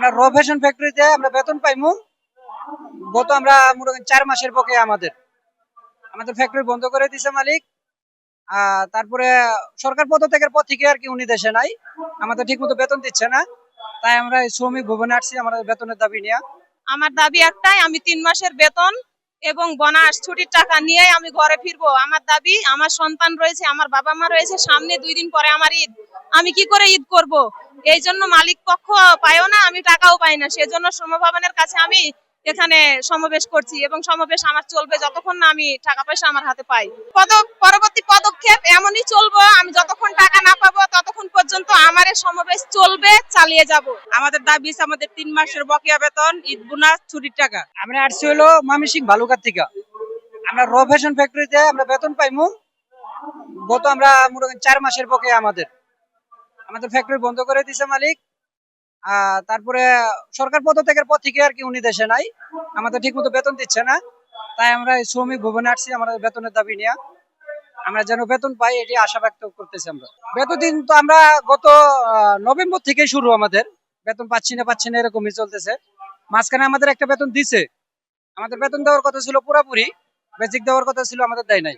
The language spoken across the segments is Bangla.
আমরা র ফ্যাশন ফ্যাক্টরিতে আমরা বেতন পাইমু। গত আমরা মোটামুটি 4 মাসের পক্ষে আমাদের আমাদের ফ্যাক্টরি বন্ধ করে দিছে মালিক। তারপরে সরকার পদত্যাগের পর থেকে আর কি উনি দেশে নাই, আমাদের ঠিক মতো বেতন দিচ্ছে না। তাই আমরা এই শ্রমিক ভবনে আসছি আমাদের বেতনের দাবি নিয়ে। আমার দাবি একটাই, আমি 3 মাসের বেতন এবং বোনাস ছুটির টাকা নিয়ে আমি ঘরে ফিরবো। আমার দাবি, আমার সন্তান রয়েছে, আমার বাবা মা রয়েছে, সামনে 2 দিন পরে আমার ঈদ। আমি কি করে ঈদ করব? এই জন্য মালিক পক্ষ পায়ও না, আমি টাকাও পাই না। সেজন্য শ্রম ভবনের কাছে আমি এখানে সমাবেশ করছি এবং সমাবেশ আমার চলবে যতক্ষণ না আমি টাকা পয়সা আমার হাতে পাই। পরবর্তী পদক্ষেপ এমনই চলবো, আমি যতক্ষণ টাকা না পাবো ততক্ষণ পর্যন্ত আমার এই সমাবেশ চলবে, চালিয়ে যাব। আমাদের দাবি আমাদের 3 মাসের বকেয়া বেতন, ঈদ বোনাস, ছুটির টাকা। আমরা আসছি হলো ময়মনসিংহ ভালুকার থেকে। আমরা র ফ্যাশন ফ্যাক্টরিতে আমরা বেতন পাইমু। গত আমরা মোটামুটি 4 মাসের পক্ষে আমাদের আমাদের ফ্যাক্টরি বন্ধ করে দিছে মালিক। তারপরে সরকার পদত্যাগের পর থেকে আর কি উনি দেশে নাই, আমাদের ঠিক মতো বেতন দিচ্ছে না। তাই আমরা এই শ্রমিক ভবনে আসছি আমাদের বেতনের দাবি নিয়ে। আমরা যেন বেতন পাই এটি আশা ব্যক্ত করতেছি। আমরা বেতন দিন তো আমরা গত নভেম্বর থেকে শুরু, আমাদের বেতন পাচ্ছি না এরকমই চলতেছে। মাঝখানে আমাদের একটা বেতন দিছে, আমাদের বেতন দেওয়ার কথা ছিল পুরাপুরি, বেসিক দেওয়ার কথা ছিল, আমাদের দেয় নাই।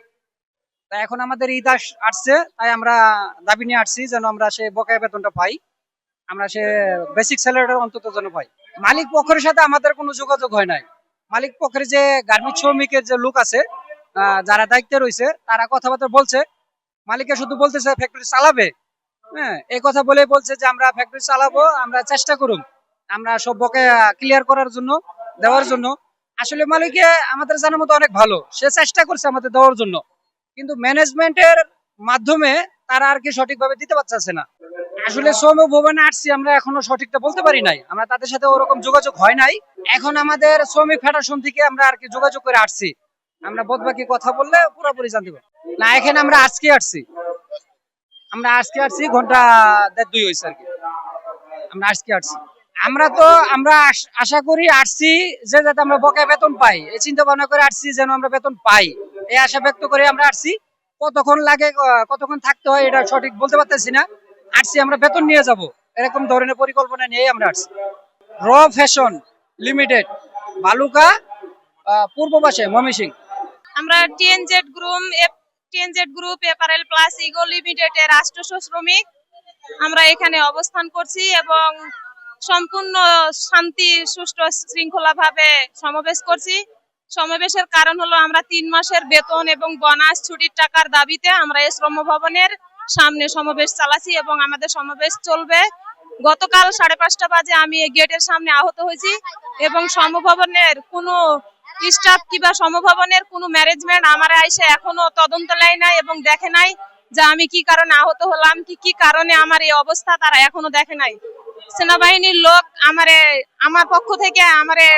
তাই এখন আমাদের ঈদ আসছে, তাই আমরা দাবি নিয়ে আসছি যেন আমরা সে বকেয়া বেতনটা পাই, আমরা সে বেসিক স্যালারিটা অন্তত যেন পাই। মালিক পক্ষের সাথে আমাদের কোনো যোগাযোগ হয় নাই। মালিক পক্ষের যে গার্মেন্টস শ্রমিকের যে লোক আছে, যারা দায়িত্বে রয়েছে, তারা কথাবার্তা বলছে। মালিকে শুধু বলতেছে ফ্যাক্টরি চালাবে, হ্যাঁ, এই কথা বলে বলছে যে আমরা ফ্যাক্টরি চালাবো, আমরা চেষ্টা করুন আমরা সব বকেয়া ক্লিয়ার করার জন্য, দেওয়ার জন্য। আসলে মালিকে আমাদের জানার মতো অনেক ভালো, সে চেষ্টা করছে আমাদের দেওয়ার জন্য, কিন্তু ম্যানেজমেন্টের মাধ্যমে তারা আর কি সঠিকভাবে দিতে পারছে না। আসলে শ্রম ভবনে আসছি, আমরা এখনো সঠিকটা বলতে পারি নাই, আমরা তাদের সাথে ওরকম যোগাযোগ হয় নাই। এখন আমাদের শ্রমিক ফেডারেশন থেকে আমরা আর কি যোগাযোগ করে আসছি, আমরা বাদবাকি কথা বললে পুরোপুরি জানতে পারবো। না, এখানে আমরা আজকে আসছি ঘন্টা 1.5-2 হয়েছে আর কি, আমরা আজকে আসছি। আমরা আশা করি আসছি যে যাতে আমরা বকেয়া বেতন পাই, এই চিন্তা ভাবনা করে আসছি যেন আমরা বেতন পাই, এই আশা ব্যক্ত করে আমরা আসছি। কতক্ষণ লাগে, কতক্ষণ থাকতে হয় এটা সঠিক বলতে পারতেছি না। আসছি আমরা বেতন নিয়ে যাব, এরকম ধরনের পরিকল্পনা নিয়ে আমরা আসছি। র ফ্যাশন লিমিটেড, বালুকা, পূর্ব পাশে, ময়মনসিংহ। আমরা TNZ group apparel plus ego লিমিটেডের রাষ্ট্রীয় শ্রমিক। আমরা এখানে অবস্থান করছি এবং সম্পূর্ণ শান্তি, সুষ্ঠু, শৃঙ্খলা ভাবে সমাবেশ করছি। সমাবেশের কারণ হলো আমরা 3 মাসের বেতন এবং বোনাস ছুটির টাকার দাবিতে আমরা এই শ্রম ভবনের সামনে সমাবেশ চালাচ্ছি এবং আমাদের সমাবেশ চলবে। গতকাল 5:30 বাজে আমি এই গেটের সামনে আহত হয়েছি এবং সমভবনের কোনো স্টাফ কিংবা সমভবনের কোনো ম্যানেজমেন্ট আমার এসে এখনো তদন্ত নেয় নাই এবং দেখে নাই যে আমি কি কারণে আহত হলাম, কি কারণে আমার এই অবস্থা, তারা এখনো দেখে নাই। সেনাবাহিনীর লোক আমার পক্ষ থেকে আমারে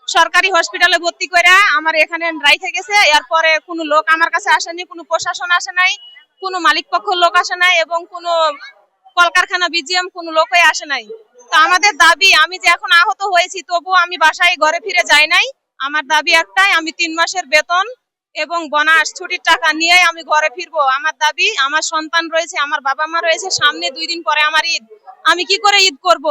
সরকারি হসপিটালে ভর্তি করে আমার এখানে রাইখে গেছে। এরপরে কোনো লোক আমার কাছে আসেনি, কোনো প্রশাসন আসে নাই, কোনো মালিক পক্ষের লোক আসে নাই এবং কোনো কলকারখানা বিজিএম কোনো লোকই আসে নাই। তো আমাদের দাবি, আমি যে এখন আহত হয়েছি তবু আমি বাসায় ঘরে ফিরে যাই নাই। আমার দাবি একটাই, আমি 3 মাসের বেতন এবং বোনাস ছুটির টাকা নিয়ে আমি ঘরে ফিরবো। আমার দাবি, আমার সন্তান রয়েছে, আমার বাবা মা রয়েছে, সামনে 2 দিন পরে আমার ঈদ। আমি কি করে ঈদ করব?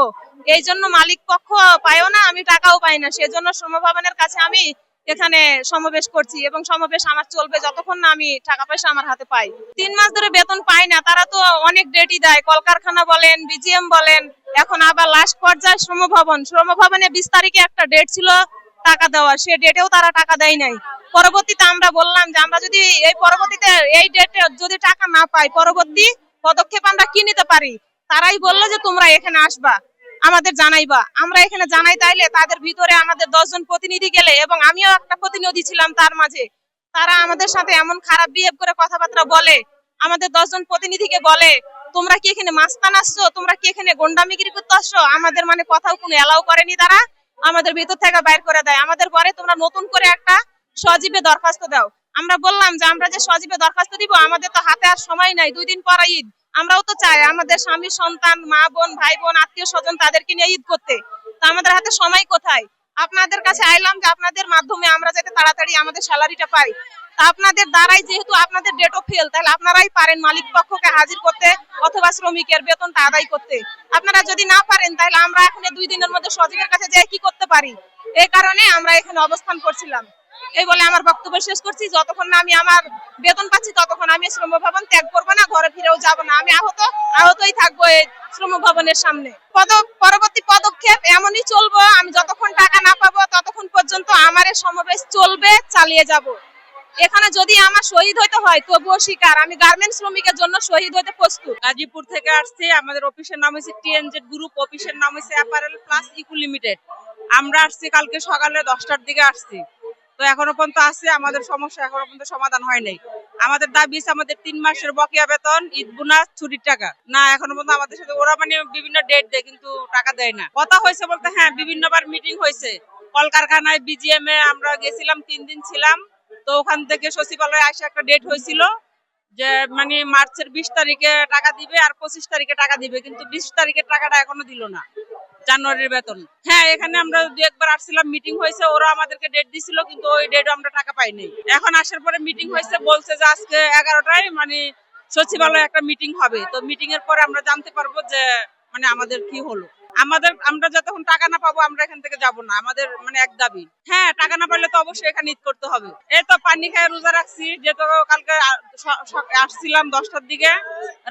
এই জন্য মালিক পক্ষ পায়ও না, আমি টাকাও পাই না। সেজন্য শ্রম ভবনের কাছে আমি এখানে সমাবেশ করছি এবং সমাবেশ আমার চলবে যতক্ষণ না আমি টাকা পয়সা আমার হাতে পাই। 3 মাস ধরে বেতন পাই না, তারা তো অনেক ডেটই দেয়, কলকারখানা বলেন, বিজিএম বলেন, এখন আবার লাস্ট পর্যায়ে শ্রম ভবনে 20 তারিখে একটা ডেট ছিল টাকা দেওয়ার, সে ডেটেও তারা টাকা দেয় নাই। পরবর্তীতে আমরা বললাম যে আমরা যদি পরবর্তীতে এই ডেটে যদি টাকা না পাই, পরবর্তী পদক্ষেপ আমরা কি নিতে পারি। তারাই বললো যে তোমরা এখানে আসবা, আমাদের জানাইবা। আমরা এখানে জানাই, তাইলে তাদের ভিতরে আমাদের 10 জন প্রতিনিধি গেলে এবং আমিও একটা প্রতিনিধি ছিলাম তার মাঝে, তারা আমাদের সাথে এমন খারাপ বিহেভ করে কথাবার্তা বলে। আমাদের 10 জন প্রতিনিধিকে বলে তোমরা কি এখানে মাস্তান আসছো, তোমরা কি এখানে গন্ডামিগিরি করতে আসছো। আমাদের মানে কথাও কোনো এলাও করেনি, তারা আমাদের ভিতর থেকে বাইর করে দেয়। আমাদের পরে তোমরা নতুন করে একটা সজীবে দরখাস্ত দাও। আমরা বললাম যে আমরা যে সজীবে দরখাস্ত দিব, আমাদের তো হাতে আর সময় নাই, 2 দিন পর ঈদ। আমরাও তো চাই আমাদের স্বামী সন্তান, মা বোন, ভাই বোন, আত্মীয় স্বজন তাদেরকে নিয়ে ঈদ করতে, তো আমাদের হাতে সময় কোথায়। আপনাদের কাছে আইলাম যে আপনাদের মাধ্যমে আমরা যাতে তাড়াতাড়ি আমাদের স্যালারিটা পাই। তা আপনাদের দ্বারাই যেহেতু আপনাদের ডেট অফ ফেল, তাহলে আপনারাই পারেন মালিক পক্ষকে হাজির করতে অথবা শ্রমিকের বেতনটা আদায় করতে। আপনারা যদি না পারেন তাহলে আমরা এখন 2 দিনের মধ্যে সচিবের কাছে যাই কি করতে পারি, এই কারণে আমরা এখানে অবস্থান করছিলাম। এই বলে আমার বক্তব্য শেষ করছি। যতক্ষণ না আমি আমার বেতন পাচ্ছি ততক্ষণ আমি শ্রম ভবন ত্যাগ করবো না, ঘরে ফিরেও যাব না। আমি আহতই থাকবো এই শ্রম ভবনের সামনে। পরবর্তী পদক্ষেপ এমনই চলবো, আমি যতক্ষণ টাকা না পাবো ততক্ষণ পর্যন্ত আমার এই সমাবেশ চলবে, চালিয়ে যাব। এখানে যদি আমার শহীদ হইতে হয় তবুও স্বীকার, আমি গার্মেন্টস শ্রমিকের জন্য শহীদ হইতে প্রস্তুত। গাজীপুর থেকে আসছি। আমাদের অফিসের নাম হচ্ছে টিএনজেড গ্রুপ, অফিসের নাম হচ্ছে অ্যাপারেল প্লাস ইকো লিমিটেড। আমরা আসছি কালকে সকালে 10টার দিকে আসছি, তো এখনো পর্যন্ত আছে। আমাদের সমস্যা এখনো পর্যন্ত সমাধান হয় নাই। আমাদের দাবি হচ্ছে আমাদের 3 মাসের বকেয়া বেতন, ঈদ বোনাস, ছুটির টাকা। না, এখনো পর্যন্ত আমাদের সাথে ওরা মানে বিভিন্ন ডেট দেয় কিন্তু টাকা দেয় না। কথা হয়েছে বলতে হ্যাঁ, বিভিন্নবার মিটিং হয়েছে কলকারখানায়, বিজিএম এ আমরা গেছিলাম, 3 দিন ছিলাম। তো ওখান থেকে সচিবালয়ে আসে একটা ডেট হয়েছিল যে মানে মার্চের 20 তারিখে টাকা দিবে আর 25 তারিখে টাকা দিবে, কিন্তু 20 তারিখের টাকাটা এখনো দিল না, জানুয়ারির বেতন। হ্যাঁ, এখানে আমরা 2-1বার আসছিলাম, মিটিং হয়েছে, ওরা আমাদেরকে ডেট দিছিল কিন্তু ওই ডেটে আমরা টাকা পাইনি। এখন আসার পরে মিটিং হয়েছে, বলছে যে আজকে 11টায় মানে সচিবালয়ে একটা মিটিং হবে। তো মিটিং এর পরে আমরা জানতে পারবো যে মানে আমাদের কি হলো। আমরা যতক্ষণ টাকা না পাবো আমরা এখান থেকে যাব না। আমাদের মানে এক দাবি, হ্যাঁ টাকা না পাইলে তো অবশ্যই এখানে ঈদ করতে হবে। এই তো পানি খেয়ে রোজা রাখছি, যেহেতু কালকে আসছিলাম 10টার দিকে,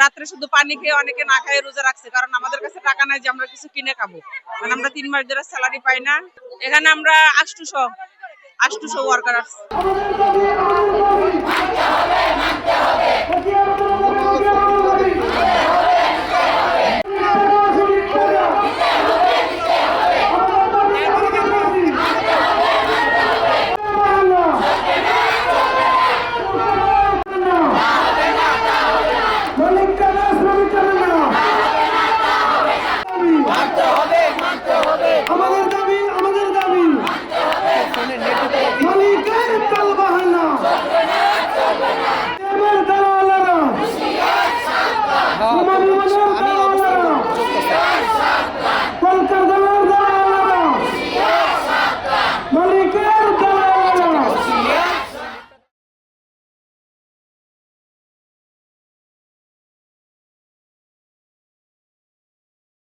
রাত্রে শুধু পানি খেয়ে অনেকে না খেয়ে রোজা রাখছে, কারণ আমাদের কাছে টাকা নাই যে আমরা কিছু কিনে খাবো। কারণ আমরা 3 মাস ধরে স্যালারি পাই না। এখানে আমরা 800 ওয়ার্কার আসছি।